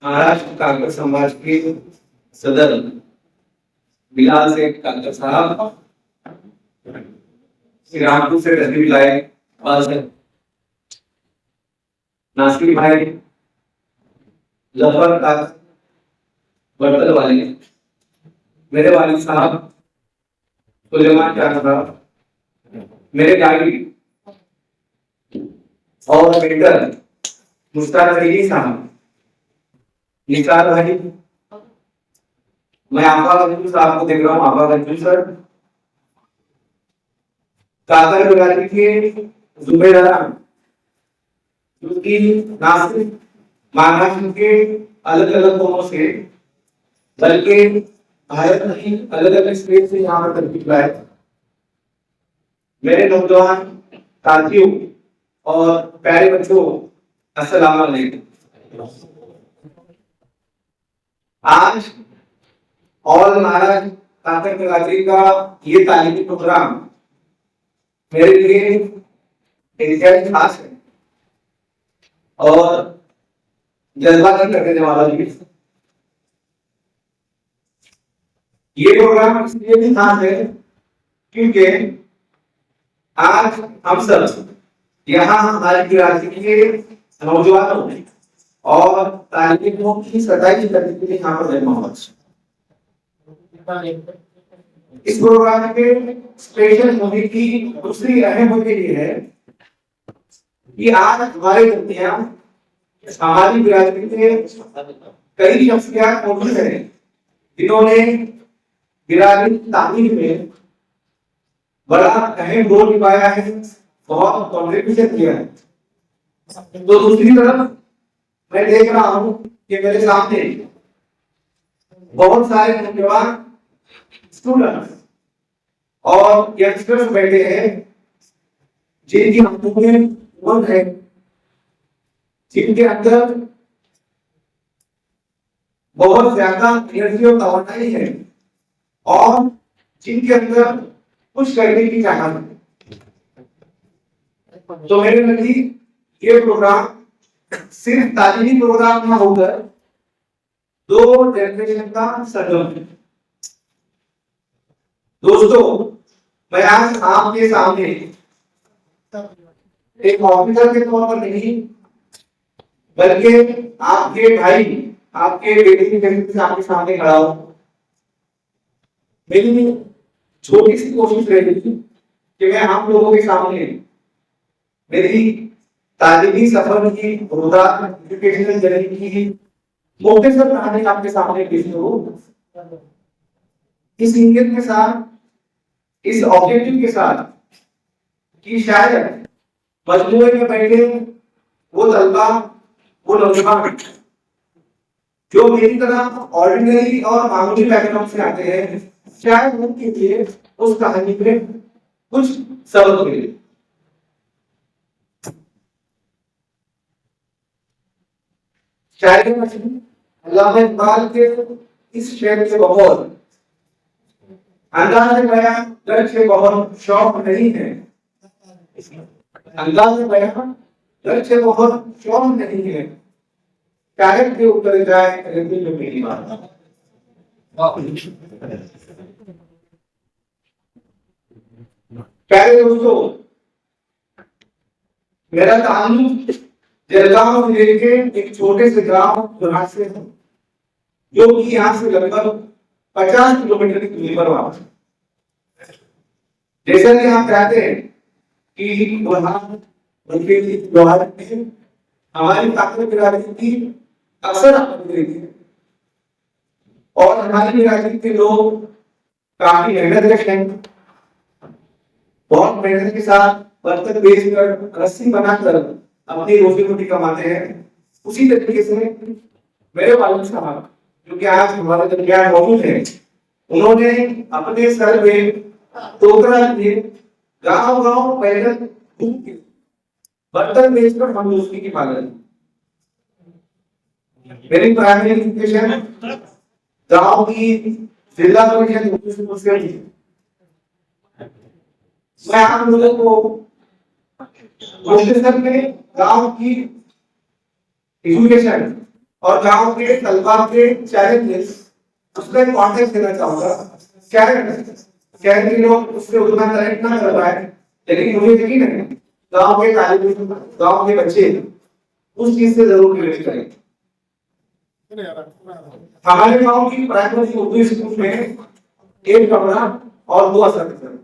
महाराष्ट्र कांग्रेस समाज के सदर बिलाल सेठ कांकर साहब, श्री रामपुर से रजवी लाए नासिर भाई जफर का बर्तन वाले, मेरे वालिद साहब सुलेमान क्या साहब, मेरे गाड़ी और मेंटर मुश्ताक अली साहब, निसार भाई, मैं आपा गंजू साहब को देख रहा हूँ, आपा गंजू सर, काकर बिरादरी के जुबेदार जो कि नासिक महाराष्ट्र के अलग अलग कोनों से, बल्कि भारत नहीं अलग अलग स्टेट से यहाँ पर तशरीफ लाए। मेरे नौजवान साथियों और प्यारे बच्चों, अस्सलाम वालेकुम। आज ऑल महाराष्ट्र काकर बिरादरी का ये तालीमी प्रोग्राम मेरे लिए इंतहाई खास है और जज्बा नहीं करने वाला भी। ये प्रोग्राम इसलिए भी खास है क्योंकि आज हम सब यहाँ हमारी बिरादरी के नौजवानों और तालिबों की सताई करने के लिए यहाँ पर जमा हुआ। इस प्रोग्राम के स्पेशल होने की दूसरी अहम वजह यह है कि आज हमारे दरमियान हमारी बिरादरी के कई शख्सियत मौजूद हैं जिन्होंने बिरादरी की तामीर में बड़ा अहम रोल निभाया है, बहुत कॉन्ट्रिब्यूशन किया है। तो दूसरी तरफ मैं देख रहा हूं कि मेरे सामने बहुत सारे नौजवान स्टूडेंट्स और यंगस्टर्स बैठे हैं जिनकी उम्र है, जिनके अंदर बहुत ज्यादा एनर्जी और तवन्नाई है और जिनके अंदर कुछ करने की चाहत है। तो मेरे नजदीक ये प्रोग्राम सिर्फ तालीमी प्रोग्राम न होकर दो जनरेशन का संगम है। दोस्तों, मैं आज आपके सामने एक ऑफिसर के तौर पर नहीं, बल्कि आपके भाई, आपके बेटे की तरीके से आपके सामने खड़ा हूं। मेरी छोटी सी कोशिश रहेगी कि मैं आप लोगों के सामने मेरी तालीमी सफर की, एजुकेशनल जर्नी की मुख्तसर कहानी आपके सामने पेश करूं। इस नीयत के साथ, इस ऑब्जेक्टिव के साथ कि शायद मजमूए में बैठे वो तलबा, वो नौजवान जो मेरी तरह ऑर्डिनरी और मामूली बैकग्राउंड से आते हैं, शायद उनके लिए उस कहानी में कुछ सबक मिले। शायद अल्लामा इकबाल के इस शेर के बगौर अंदाज़ बयां दर्द से बहुत शौक नहीं है, अंदाज़ बयां दर्द से बहुत शौक नहीं है, शायद के ऊपर जाए दिल में मेरी बात। प्यारे दोस्तों, मेरा ताल्लुक जलगांव जिले के एक छोटे से गांव गुजरात से है, जो कि यहाँ से लगभग 50 किलोमीटर की दूरी पर वहां। जैसा कि आप कहते हैं कि हमारी काकर बिरादरी की अक्सर और हमारी बिरादरी के लोग काफी मेहनत करते हैं, बहुत मेहनत के साथ बर्तन बेचकर, रस्सी बनाकर अपनी रोजी रोटी कमाते हैं। उसी तरीके से मेरे वालिद साहब जो कि आज हमारे दरमियान मौजूद है, उन्होंने अपने सर में टोकरा लिए गांव गांव पैदल बर्तन बेचकर तंदुरुस्ती की पालन। मेरी प्राइमरी एजुकेशन गांव की जिला परिषद से हुई। मैं आप लोगों को मुख्तसर में गांव की एजुकेशन और गांव के तलबा के चैलेंजेस उसका कॉन्टेक्स्ट देना चाहूंगा। शहर के लोग उससे उतना कनेक्ट ना कर पाए, लेकिन मुझे यकीन है गांव के तालिब गांव के बच्चे उस चीज से जरूर रिलेट करेंगे। हमारे गांव की प्राइमरी उर्दू स्कूल में एक कमरा और 2 असाइनमेंट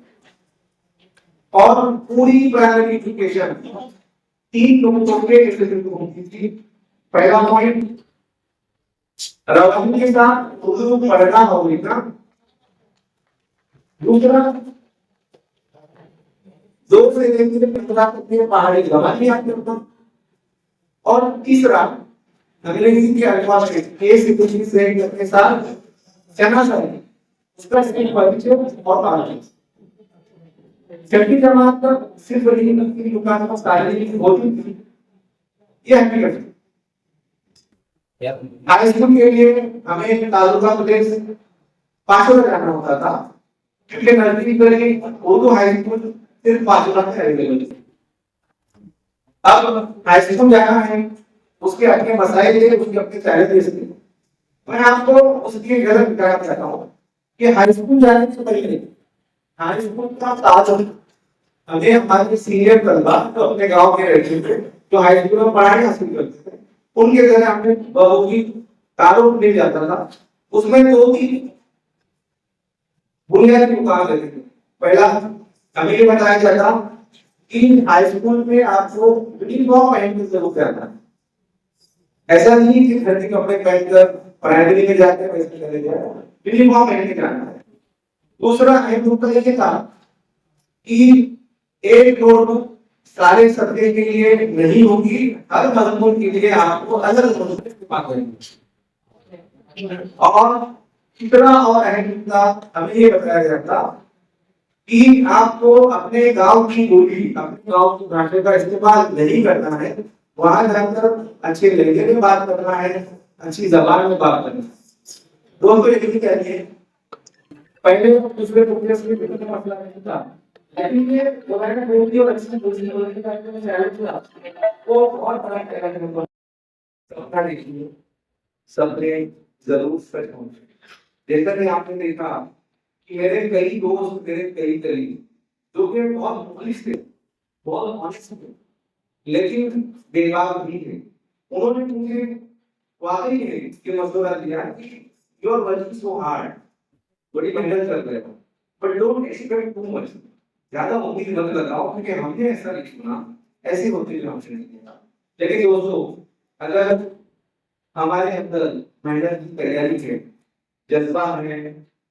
और पूरी प्राइमरी एजुकेशन 3 लोगों के होती थी। पहला पॉइंट, रवानी के साथ उर्दू पढ़ना होगा। दूसरा, 2 से लेकर 15 तक के पहाड़ी रवानी याद करना। और तीसरा, अंग्रेजी के अल्फाज के से कुछ से के साथ चना चाहिए उसका स्किल परिचय और कहानी। छठी जमात तक सिर्फ की दुकान पर तालीम होती थी, ये हकीकत है। हाई स्कूल के लिए हमें तालुका प्रदेश पांचों जाना होता था, क्योंकि नजदीक में उर्दू हाई स्कूल सिर्फ पांचों तक अवेलेबल थी। अब हाई स्कूल जाना है, उसके अपने मसाइल थे, उसके अपने चैलेंजेस थे। मैं आपको उसकी गलत बताना चाहता हूँ कि हाई स्कूल जाने से पहले हाई स्कूल का ताज हमें हमारे सीनियर तलबा तो अपने गांव के रहते थे जो हाई स्कूल में पढ़ाई हासिल करते थे, उनके जरिए हमें बहुत ही तारुफ मिल जाता था। उसमें 2-3 बुनियादी मुकाम रहते थे। पहला, हमें ये बताया जाता कि हाई स्कूल में आपको यूनिफॉर्म पहन के जरूर जाना है। ऐसा नहीं कि घर के कपड़े पहनकर प्राइमरी में जाकर वैसे चले जाए, यूनिफॉर्म पहन के जाना है। दूसरा अहम मुद्दा ये था कि एक नोटबुक सारे सब्जेक्ट के लिए नहीं होगी, हर मजमून के लिए आपको अलग नोटबुक और तीसरा और अहम मुद्दा हमें ये बताया गया था कि आपको अपने गांव की बोली, अपने गांव की भाषा का इस्तेमाल नहीं करना है। वहां जाकर अच्छे लहजे में बात करना है, अच्छी जबान में बात करना है। दोस्तों ये भी चाहिए, पहले दूसरे को मसला नहीं था, लेकिन ये दोबारा बोलती और अच्छी बोलती बोलने का जो चैलेंज था वो बहुत बड़ा चैलेंज है। सबका देखिए, सबने जरूर सच होना। जैसा कि आपने देखा कि मेरे कई दोस्त, मेरे कई कलीग जो कि बहुत मुखलिस थे, बहुत ऑनेस्ट थे, लेकिन बेकार भी थे। उन्होंने मुझे वाकई में ये मशवरा दिया कि your work is so hard, बड़ी मेहनत कर रहे हो, but don't expect too much. ज्यादा उम्मीद मत लगाओ, क्योंकि हमने ऐसा नहीं सुना, ऐसे होते जो हमसे नहीं किया। लेकिन दोस्तों, अगर हमारे अंदर मेहनत की तैयारी है, जज्बा है,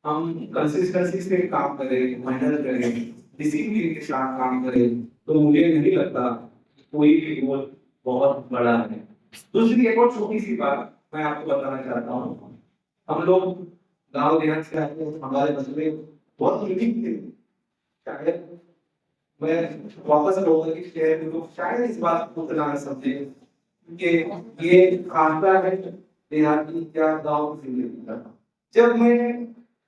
हम कंसिस्टेंसी से काम करें, मेहनत करें, डिसिप्लिन के साथ काम करें, तो मुझे नहीं लगता कोई भी गोल बहुत बड़ा है। दूसरी एक और छोटी सी बात मैं आपको बताना चाहता हूँ। हम लोग गांव देहात से आते हैं, हमारे मसले बहुत यूनिक थे। शायद मैं वापस लौटकर के शहर में लोग शायद इस बात को ना समझे कि ये खासा है देहाती क्या गांव की जिंदगी का। जब मैं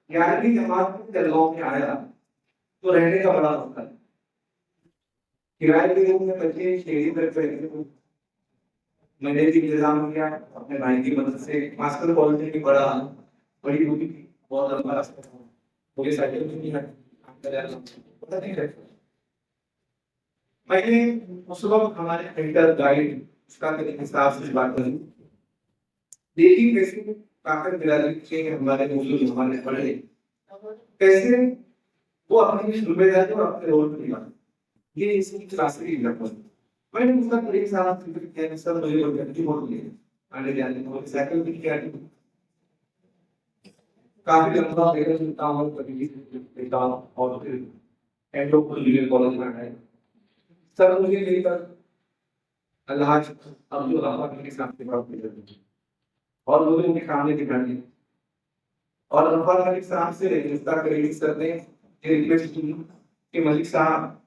11वीं जमात में जलगांव में आया तो रहने का बड़ा मसला है। किराए के रूम में बच्चे शेरी पर रहते थे। मैंने भी इंतजाम किया अपने भाई की मदद से। मास्टर कॉलेज में बड़ा बड़ी दूरी थी, बहुत लंबा रास्ता था, मुझे साइकिल भी नहीं है, पता नहीं रहता। मैंने उस वक्त हमारे इंटर गाइड उसका के हिसाब से बात करी, देखी कैसे काकर बिरादरी के हमारे मुस्लिम हमारे पढ़े, कैसे वो अपनी जिम्मेदारी और अपने रोल को निभाते, ये इसकी रास्ते की लगभग। मैंने उसका एक साल फिक्र किया, सब मुझे गलती हो गई आने जाने में, साइकिल भी किया, काफी लंबा मेरा काम कभी देखा और फिर एंडो को लीगल कॉलेज में आया। सर मुझे लेकर अल्लाह अब्दुल रफ़ा के साथ बात की और मुझे उनके सामने दिखाई और रफ़ा मलिक साहब से रिश्ता क्रेडिट करते हैं, ये रिक्वेस्ट की कि मलिक साहब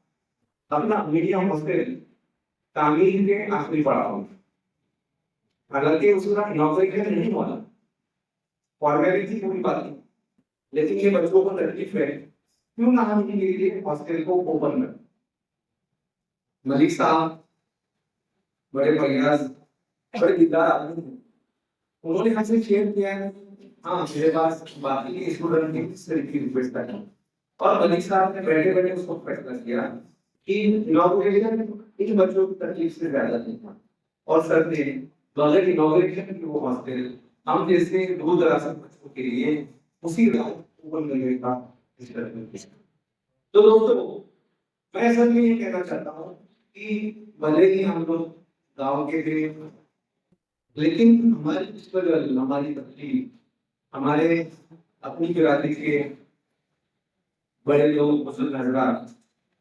अपना मीडियम हॉस्टल तामीर के आखिरी पड़ाव, हालांकि उसका नौकरी के नहीं हुआ, फॉर्मेलिटी पूरी बात थी, लेकिन ये बच्चों को तकलीफ है, क्यों ना हम इनके लिए हॉस्टल को ओपन करें। मलिक साहब बड़े प्रयास, बड़े दिलदार आदमी हैं, उन्होंने हमसे शेयर किया है। हाँ, मेरे पास बाकी स्टूडेंट ने इस तरीके की रिक्वेस्ट करी और मलिक साहब ने बैठे बैठे उसको फैसला किया कि इनॉग्रेशन इन बच्चों की तकलीफ से ज्यादा नहीं था। और सर ने बगैर इनॉग्रेशन की वो हॉस्टल हम जैसे दूर दराज के बच्चों के लिए उसी रात ओपन करने का इस तरह से। तो दोस्तों, मैं सर में ये कहना चाहता हूँ कि भले ही हम लोग गांव के थे, लेकिन हमारी स्ट्रगल, हमारी तकलीफ, हमारे अपनी बिरादरी के बड़े लोग, बुजुर्ग हजरात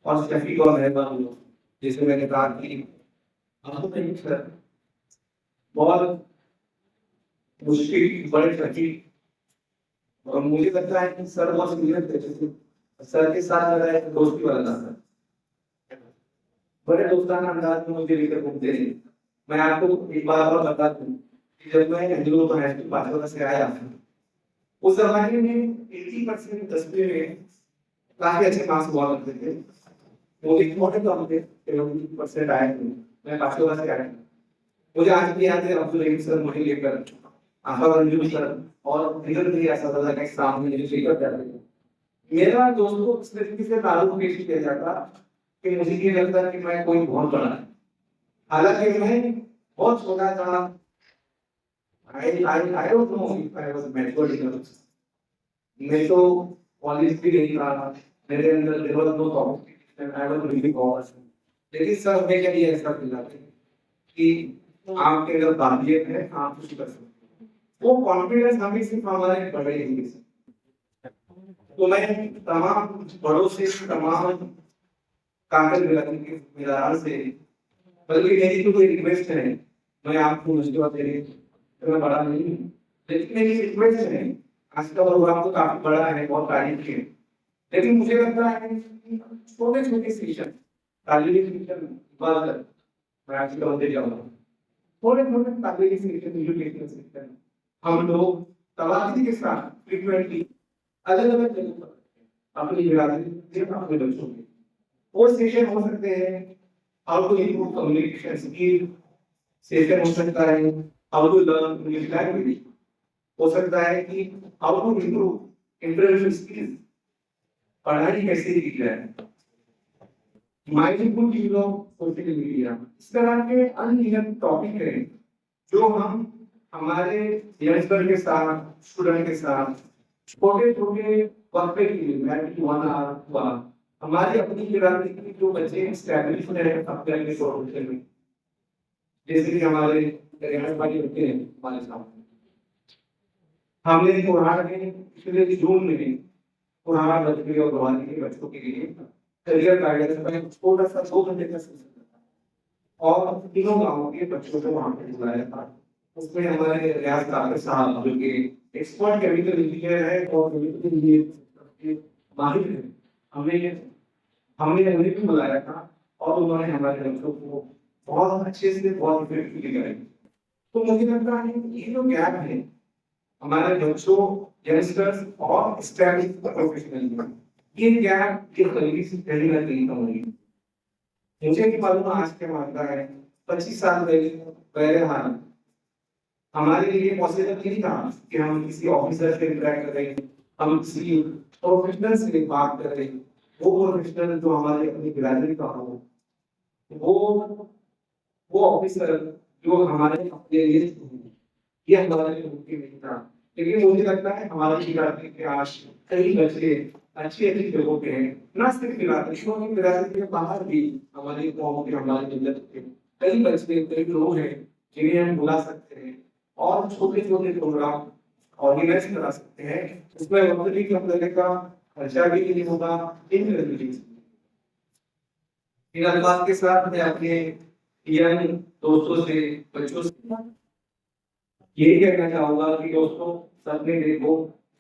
और शफीक और मेहमान लोग, जैसे मैंने कहा कि हम नहीं सर, बहुत मुश्किल बड़े शफीक, और मुझे लगता है कि सर बहुत सीरियस थे। सर के साथ मेरा एक दोस्ती वाला था, बड़े दोस्ताना अंदाज में मुझे लेकर घूमते थे। मैं आपको एक बात और बता दूं कि जब मैं हिंदू हाई पाठशाला से आया, उस जमाने में 80% 10वीं में काफी अच्छे मार्क्स हुआ करते थे। वो इम्पोर्टेंट काम थे, 70% आए थे। मैं पाठशाला से आया, मुझे आज भी याद है अब्दुल रहीम सर मुझे लेकर, आफा रंजू सर और इधर भी ऐसा था कि सामने मुझे लेकर जाते थे। मेरा दोस्तों इस तरीके से ताल्लुक पेश किया जाता कि मुझे ये लगता कि मैं कोई बहुत बड़ा है, हालांकि मैं बहुत छोटा था। I don't know if I was mature enough. मैं तो कॉलेज भी नहीं था, मेरे अंदर there was no competition, I was really bored. लेकिन सर हमें क्या ये ऐसा दिलाते कि आपके अंदर काबिलियत है, आप कुछ कर सकते हैं। वो कॉन्फिडेंस हमें सिर्फ हमारे बड़े ही से। तो मैं तमाम बड़ों से, तमाम कागज मिलाने के जिम्मेदार से, बल्कि मेरी तो कोई रिक्वेस्ट है, मैं आपको मुझे तेरे मैं बड़ा नहीं हूँ, लेकिन मेरी रिक्वेस्ट है, आज का प्रोग्राम तो काफी बड़ा है, बहुत तारीफ की है, लेकिन मुझे लगता है कि छोटे छोटे सेशन, तालीमी सेशन बंद, मैं आज का होते जाऊंगा, थोड़े थोड़े तालीमी सेशन, एजुकेशनल सेशन हम लोग तवाज़ी के साथ फ्रीक्वेंटली अलग अलग जगहों पर अपनी बिरादरी के अपने बच्चों के वो सेशन हो सकते हैं। How to improve communication skill session हो सकता है, how to learn English language हो सकता है, कि how to improve international skills, पढ़ाई कैसे की जाए, mindful use of social media, इस तरह के अनगिनत टॉपिक हैं जो हम हमारे यंगस्टर के साथ, स्टूडेंट के साथ छोटे छोटे वक्त के लिए, मैं 1 आवर हुआ, हमारी अपनी बिरादरी के जो बच्चे एस्टैब्लिश है अपने अपने प्रोफेशन में, जैसे कि हमारे रियाज भाई होते हैं हमारे साथ, हमने कुरान में पिछले जून में कुरान बच्चे और गवानी के बच्चों के लिए करियर गाइडेंस में छोटा सा 2 घंटे का सेशन था और तीनों गांवों के बच्चों को वहां पे बुलाया था। उसमें हमारे रियाज काफी साहब जो कि एक्सपर्ट केमिकल इंजीनियर है और केमिकल इंजीनियर माहिर है, हमें हमने उन्हें भी बुलाया था और उन्होंने हमारे बच्चों को बहुत अच्छे से, बहुत इफेक्टिवली कराई। तो मुझे लगता है कि ये जो गैप है हमारे बच्चों, यंगस्टर्स और स्टैब्लिश प्रोफेशनल, ये गैप इस तरीके से कहीं ना कहीं कम होगी। मुझे नहीं मालूम आज क्या मानता है, 25 साल पहले हाँ हमारे लिए पॉसिबल नहीं था कि हम किसी ऑफिसर से इंटरेक्ट करें, हम किसी प्रोफेशनल से बात करें, वो प्रोफेशनल जो हमारे अपनी बिरादरी का हो, वो ऑफिसर जो हमारे अपने लिए, ये हमारे लिए मुमकिन नहीं था। लेकिन मुझे लगता है हमारी बिरादरी के आज कई बच्चे अच्छी अच्छी जगहों पे हैं, न सिर्फ बिरादरी के बाहर भी हमारी कौम के, हमारे मिल्लत के कई बच्चे, कई लोग हैं जिन्हें हम बुला सकते हैं और छोटे छोटे प्रोग्राम ऑर्गेनाइज करा सकते हैं, उसमें वक्त भी कम लगेगा, खर्चा भी नहीं होगा। इन अल्फाज के साथ मैं अपने यंग दोस्तों से, बच्चों से यही कहना चाहूंगा कि दोस्तों, सपने देखो,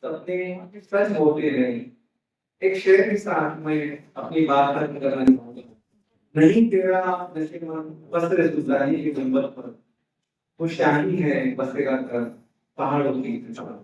सपने सच होते रहे। एक शेर के साथ मैं अपनी बात खत्म करना चाहूंगा, नहीं तेरा नशीबमंद बस गुजारी के गुंबद पर, वो शाही है बसेगा कर पहाड़ों की चढ़।